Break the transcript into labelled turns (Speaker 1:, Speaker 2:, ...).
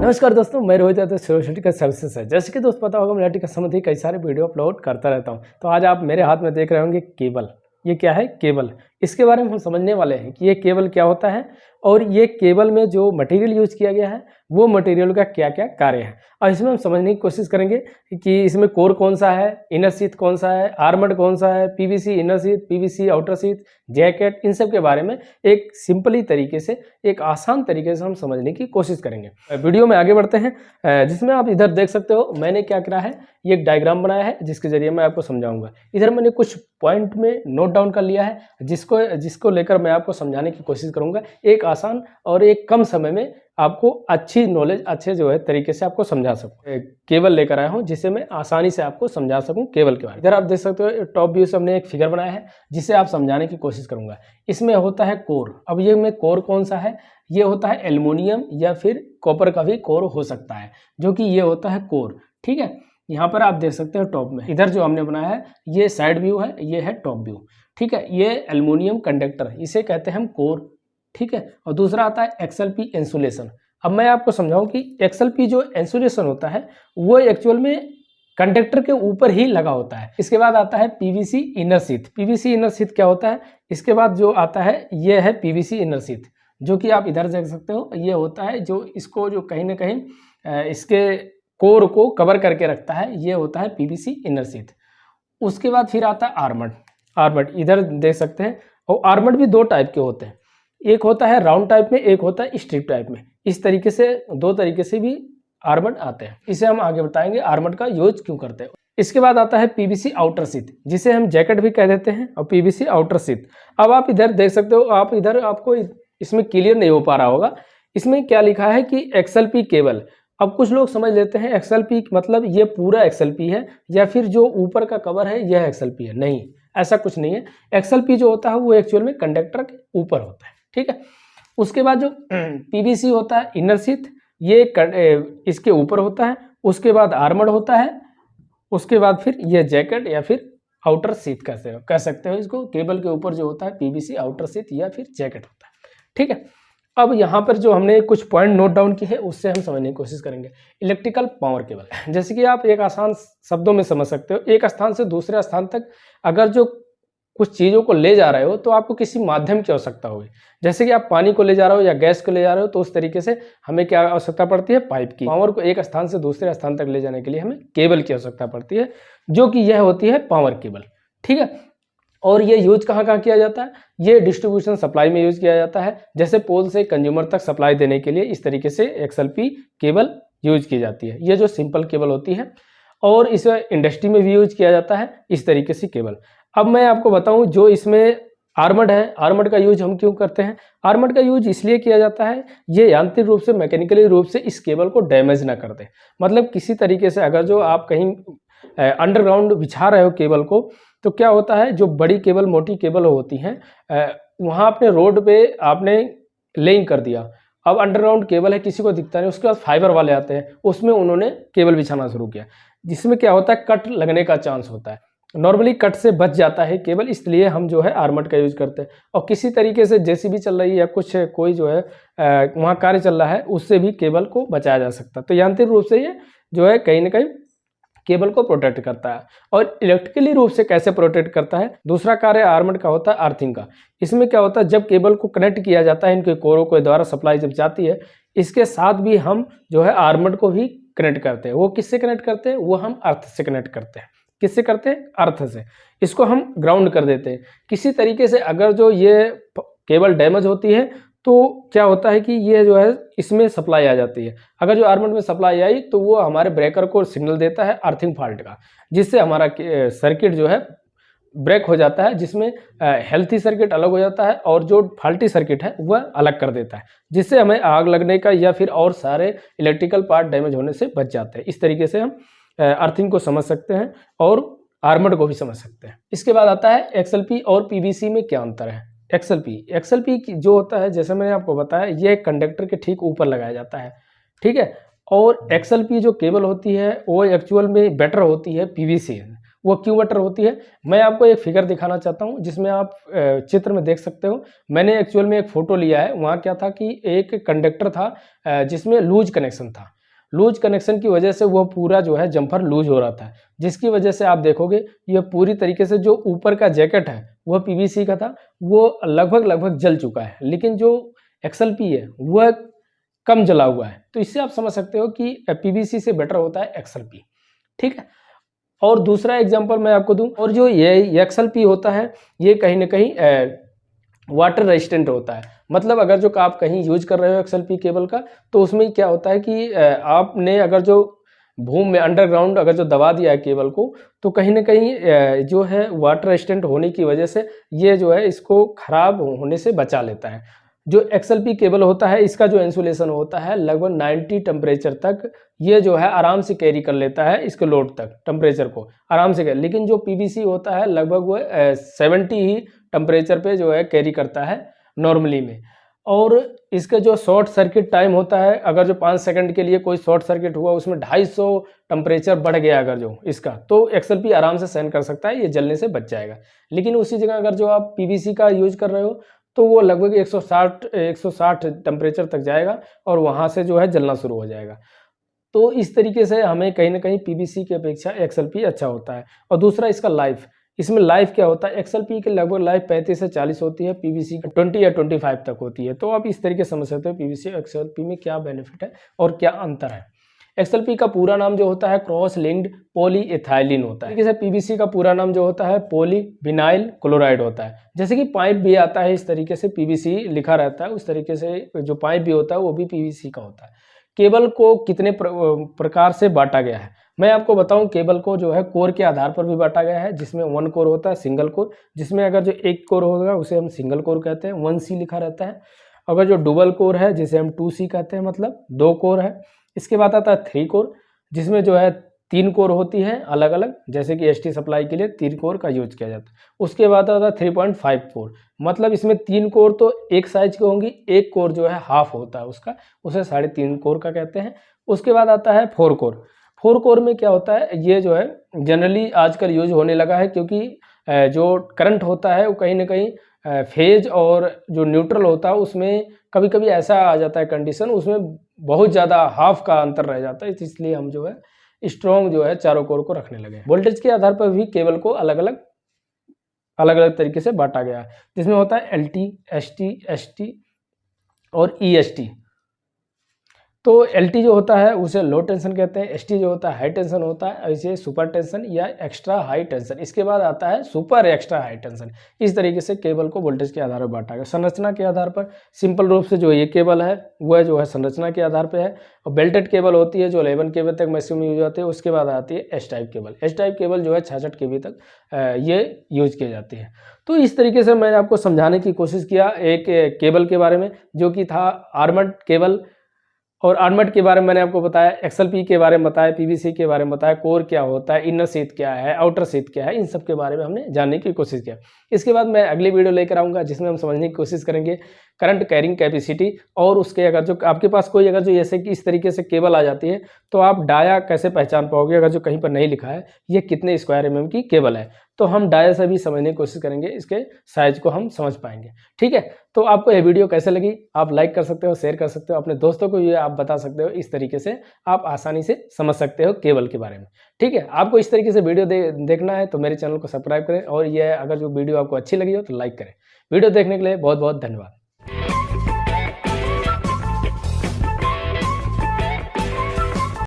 Speaker 1: नमस्कार दोस्तों, मैं रोहित यादव सोल्यूशन सर्विसेज है। जैसे कि दोस्त पता होगा, मैं इलेक्ट्रिकल संबंधी कई सारे वीडियो अपलोड करता रहता हूं। तो आज आप मेरे हाथ में देख रहे होंगे केबल। ये क्या है? केबल। इसके बारे में हम समझने वाले हैं कि ये केबल क्या होता है और ये केबल में जो मटेरियल यूज किया गया है वो मटेरियल का क्या क्या कार्य है। और इसमें हम समझने की कोशिश करेंगे कि इसमें कोर कौन सा है, इनर शीथ कौन सा है, आर्मर्ड कौन सा है, PVC inner sheath, PVC outer sheath, jacket, इन सब के बारे में एक सिंपली तरीके से, एक आसान तरीके से हम समझने की कोशिश करेंगे। वीडियो में आगे बढ़ते हैं, जिसमें आप इधर देख सकते हो मैंने क्या करा है, ये एक डायग्राम बनाया है जिसके जरिए मैं आपको समझाऊंगा। इधर मैंने कुछ पॉइंट में नोट डाउन कर लिया है जिसको लेकर मैं आपको समझाने की कोशिश करूंगा, एक आसान और एक कम समय में आपको अच्छी नॉलेज, अच्छे जो है तरीके से आपको समझा सकूं। केबल लेकर आया हूं जिसे मैं आसानी से आपको समझा सकूं केबल के बारे में। इधर आप देख सकते हो टॉप व्यू से हमने एक फिगर बनाया है जिसे आप समझाने की कोशिश करूंगा। इसमें होता है कोर। अब ये में कोर कौन सा है? ये होता है एल्युमिनियम या फिर कॉपर का भी कोर हो सकता है, जो कि ये होता है कोर। ठीक है, यहाँ पर आप देख सकते हो टॉप में, इधर जो हमने बनाया है ये साइड व्यू है, ये है टॉप व्यू। ठीक है, ये एल्युमिनियम कंडक्टर, इसे कहते हैं हम कोर। ठीक है, और दूसरा आता है एक्सएलपी इंसुलेशन। अब मैं आपको समझाऊं कि एक्सएलपी जो इंसुलेशन होता है वो एक्चुअल में कंडक्टर के ऊपर ही लगा होता है। इसके बाद आता है PVC inner sheath. PVC inner sheath क्या होता है? इसके बाद जो आता है ये है पीवीसी इनर शीथ, जो कि आप इधर देख सकते हो। ये होता है जो इसको जो कहीं ना कहीं इसके कोर को कवर करके रखता है, ये होता है पीवीसी इनर शीथ। उसके बाद फिर आता है आर्मर्ड। आर्मर्ड इधर देख सकते हैं, और आर्मर्ड भी दो टाइप के होते हैं, एक होता है राउंड टाइप में, एक होता है स्ट्रिप टाइप में। इस तरीके से दो तरीके से भी आर्मर्ड आते हैं। इसे हम आगे बताएंगे आर्मर्ड का यूज क्यों करते हैं। इसके बाद आता है पीवीसी आउटर शीथ, जिसे हम जैकेट भी कह देते हैं, और पीवीसी आउटर शीथ। अब आप इधर देख सकते हो, आप इधर आपको इसमें क्लियर नहीं हो पा रहा होगा, इसमें क्या लिखा है कि एक्सएलपी केबल। अब कुछ लोग समझ लेते हैं एक्सएलपी मतलब ये पूरा एक्सएलपी है, या फिर जो ऊपर का कवर है यह एक्सएलपी है। नहीं, ऐसा कुछ नहीं है। एक्सएलपी जो होता है वो एक्चुअल में कंडक्टर के ऊपर होता है। ठीक है, उसके बाद जो पीवीसी होता है इनर शीथ, ये इसके ऊपर होता है। उसके बाद आर्मर्ड होता है। उसके बाद फिर ये जैकेट या फिर आउटर शीथ कह सकते हो इसको। केबल के ऊपर जो होता है पीवीसी आउटर शीथ या फिर जैकेट होता है। ठीक है, अब यहाँ पर जो हमने कुछ पॉइंट नोट डाउन किए हैं उससे हम समझने की कोशिश करेंगे। इलेक्ट्रिकल पावर केबल, जैसे कि आप एक आसान शब्दों में समझ सकते हो, एक स्थान से दूसरे स्थान तक अगर जो कुछ चीज़ों को ले जा रहे हो तो आपको किसी माध्यम की आवश्यकता होगी। जैसे कि आप पानी को ले जा रहे हो या गैस को ले जा रहे हो, तो उस तरीके से हमें क्या आवश्यकता पड़ती है? पाइप की। पावर को एक स्थान से दूसरे स्थान तक ले जाने के लिए हमें केबल की आवश्यकता पड़ती है, जो कि यह होती है पावर केबल। ठीक है, और ये यूज कहाँ कहाँ किया जाता है? ये डिस्ट्रीब्यूशन सप्लाई में यूज किया जाता है, जैसे पोल से कंज्यूमर तक सप्लाई देने के लिए इस तरीके से एक्सएलपी केबल यूज की जाती है। ये जो सिंपल केबल होती है, और इसे इंडस्ट्री में भी यूज किया जाता है इस तरीके से केबल। अब मैं आपको बताऊं, जो इसमें आर्मर्ड है, आर्मर्ड का यूज हम क्यों करते हैं? आर्मर्ड का यूज इसलिए किया जाता है, ये यांत्रिक रूप से, मैकेनिकली रूप से इस केबल को डैमेज ना कर दे। मतलब किसी तरीके से अगर जो आप कहीं अंडरग्राउंड बिछा रहे हो केबल को, तो क्या होता है, जो बड़ी केबल, मोटी केबल होती हैं, वहाँ अपने रोड पे आपने लेइंग कर दिया। अब अंडरग्राउंड केबल है, किसी को दिखता नहीं। उसके बाद फाइबर वाले आते हैं, उसमें उन्होंने केबल बिछाना शुरू किया, जिसमें क्या होता है, कट लगने का चांस होता है। नॉर्मली कट से बच जाता है केबल, इसलिए हम जो है आर्मर्ड का यूज करते हैं। और किसी तरीके से जेसीबी चल रही है या कुछ कोई जो है वहाँ कार्य चल रहा है, उससे भी केबल को बचाया जा सकता है। तो यांत्रिक रूप से ये जो है कहीं ना कहीं केबल को प्रोटेक्ट करता है। और इलेक्ट्रिकली रूप से कैसे प्रोटेक्ट करता है? दूसरा कार्य आर्मर्ड का होता है अर्थिंग का। इसमें क्या होता है, जब केबल को कनेक्ट किया जाता है, इनके कोरों के द्वारा सप्लाई जब जाती है, इसके साथ भी हम जो है आर्मर्ड को भी कनेक्ट करते हैं। वो किससे कनेक्ट करते हैं? वो हम अर्थ से कनेक्ट करते हैं। किससे करते हैं? अर्थ से। इसको हम ग्राउंड कर देते हैं। किसी तरीके से अगर जो ये केबल डैमेज होती है तो क्या होता है कि ये जो है इसमें सप्लाई आ जाती है। अगर जो आर्मर्ड में सप्लाई आई तो वो हमारे ब्रेकर को सिग्नल देता है अर्थिंग फॉल्ट का, जिससे हमारा सर्किट जो है ब्रेक हो जाता है, जिसमें हेल्थी सर्किट अलग हो जाता है और जो फॉल्टी सर्किट है वह अलग कर देता है, जिससे हमें आग लगने का या फिर और सारे इलेक्ट्रिकल पार्ट डैमेज होने से बच जाते हैं। इस तरीके से हम अर्थिंग को समझ सकते हैं और आर्मर्ड को भी समझ सकते हैं। इसके बाद आता है एक्सएलपी और पीवीसी में क्या अंतर है। एक्सएलपी जो होता है, जैसे मैंने आपको बताया, ये कंडक्टर के ठीक ऊपर लगाया जाता है। ठीक है, और एक्सएलपी जो केबल होती है वो एक्चुअल में बेटर होती है पीवीसी। वो क्यू मीटर होती है। मैं आपको एक फिगर दिखाना चाहता हूँ जिसमें आप चित्र में देख सकते हो। मैंने एक्चुअल में एक फ़ोटो लिया है, वहाँ क्या था कि एक कंडक्टर था जिसमें लूज कनेक्शन था। लूज कनेक्शन की वजह से वो पूरा जो है जम्फर लूज हो रहा था, जिसकी वजह से आप देखोगे ये पूरी तरीके से जो ऊपर का जैकेट है वह पीवीसी का था, वो लगभग जल चुका है, लेकिन जो एक्सएलपी है वह कम जला हुआ है। तो इससे आप समझ सकते हो कि पीवीसी से बेटर होता है एक्सएलपी, ठीक है। और दूसरा एग्जांपल मैं आपको दूं, और जो ये एक्सएलपी होता है ये कहीं ना कहीं वाटर रेजिस्टेंट होता है। मतलब अगर जो आप कहीं यूज कर रहे हो एक्सएलपी केबल का, तो उसमें क्या होता है कि आपने अगर जो भूमि में अंडरग्राउंड अगर जो दबा दिया है केबल को, तो कहीं ना कहीं जो है वाटर रेजिस्टेंट होने की वजह से ये जो है इसको खराब होने से बचा लेता है। जो एक्सएलपी केबल होता है इसका जो इंसुलेशन होता है लगभग 90 टेम्परेचर तक ये जो है आराम से कैरी कर लेता है, इसके लोड तक टेम्परेचर को आराम से लेकिन जो पीवीसी होता है लगभग वो 70 ही टेम्परेचर पे जो है कैरी करता है नॉर्मली में। और इसका जो शॉर्ट सर्किट टाइम होता है, अगर जो 5 सेकंड के लिए कोई शॉर्ट सर्किट हुआ उसमें 250 टेम्परेचर बढ़ गया अगर जो इसका, तो एक्सएलपी आराम से सहन कर सकता है, ये जलने से बच जाएगा। लेकिन उसी जगह अगर जो आप पीवीसी का यूज कर रहे हो तो वो लगभग 160 टेम्परेचर तक जाएगा और वहाँ से जो है जलना शुरू हो जाएगा। तो इस तरीके से हमें कहीं ना कहीं पीवीसी की अपेक्षा एक्सएलपी अच्छा होता है। और दूसरा इसका लाइफ, इसमें लाइफ क्या होता है, एक्सएलपी की लगभग लाइफ 35 से 40 होती है, पीवीसी की 20 या 25 तक होती है। तो आप इस तरीके से समझ सकते हो पीवीसी और एक्सएलपी में क्या बेनिफिट है और क्या अंतर है। एक्सएलपी का पूरा नाम जो होता है क्रॉस लिंक्ड पॉलीइथाइलिन होता है। जैसे पीवीसी का पूरा नाम जो होता है पॉलीविनाइल क्लोराइड होता है। जैसे कि पाइप भी आता है इस तरीके से पीवीसी लिखा रहता है, उस तरीके से जो पाइप भी होता है वो भी पीवीसी का होता है। केबल को कितने प्रकार से बांटा गया है, मैं आपको बताऊं। केबल को जो है कोर के आधार पर भी बांटा गया है, जिसमें 1 कोर होता है सिंगल कोर, जिसमें अगर जो 1 कोर होगा उसे हम सिंगल कोर कहते हैं, 1C लिखा रहता है। अगर जो डबल कोर है जिसे हम 2C कहते हैं, मतलब 2 कोर है। इसके बाद आता है 3 कोर, जिसमें जो है 3 कोर होती है अलग अलग, जैसे कि एसटी सप्लाई के लिए 3 कोर का यूज किया जाता है। उसके बाद आता है 3.5 कोर, मतलब इसमें 3 कोर तो एक साइज की होंगी, 1 कोर जो है हाफ होता है उसका, उसे 3.5 कोर का कहते हैं। उसके बाद आता है 4 कोर। 4 कोर में क्या होता है, ये जो है जनरली आजकल यूज होने लगा है, क्योंकि जो करंट होता है वो कहीं ना कहीं फेज और जो न्यूट्रल होता है उसमें कभी कभी ऐसा आ जाता है कंडीशन, उसमें बहुत ज़्यादा हाफ का अंतर रह जाता है, इसलिए हम जो है स्ट्रॉन्ग जो है चारों कोर को रखने लगे। वोल्टेज के आधार पर भी केबल को अलग अलग तरीके से बांटा गया है, जिसमें होता है LT, ST, ST और EST। तो LT जो होता है उसे लो टेंशन कहते हैं, ST जो होता है हाई टेंशन होता है, ऐसे सुपर टेंशन या एक्स्ट्रा हाई टेंशन। इसके बाद आता है सुपर एक्स्ट्रा हाई टेंशन। इस तरीके से केबल को वोल्टेज के आधार पर बांटा गया। संरचना के आधार पर सिंपल रूप से जो ये केबल है वह जो है संरचना के आधार पर है, और बेल्टेड केबल होती है जो 11 kV तक मैक्सिमम यूज होती है। उसके बाद आती है S type cable. S type cable जो है 66 kV तक ये यूज किए जाती है। तो इस तरीके से मैंने आपको समझाने की कोशिश किया एक केबल के बारे में, जो कि था आर्मर्ड केबल। और आर्मर्ड के बारे में मैंने आपको बताया, एक्सएलपी के बारे में बताया, पीवीसी के बारे में बताया, कोर क्या होता है, इनर शीथ क्या है, आउटर शीथ क्या है, इन सब के बारे में हमने जानने की कोशिश किया। इसके बाद मैं अगली वीडियो लेकर आऊँगा जिसमें हम समझने की कोशिश करेंगे करंट कैरिंग कैपेसिटी, और उसके अगर जो आपके पास कोई अगर जो जैसे कि इस तरीके से केबल आ जाती है तो आप डाया कैसे पहचान पाओगे, अगर जो कहीं पर नहीं लिखा है ये कितने स्क्वायर mm की केबल है, तो हम डाया से भी समझने की कोशिश करेंगे, इसके साइज को हम समझ पाएंगे। ठीक है, तो आपको ये वीडियो कैसे लगी आप लाइक कर सकते हो, शेयर कर सकते हो, अपने दोस्तों को ये आप बता सकते हो। इस तरीके से आप आसानी से समझ सकते हो केबल के बारे में। ठीक है, आपको इस तरीके से वीडियो देखना है तो मेरे चैनल को सब्सक्राइब करें, और ये अगर जो वीडियो आपको अच्छी लगी हो तो लाइक करें। वीडियो देखने के लिए बहुत बहुत धन्यवाद।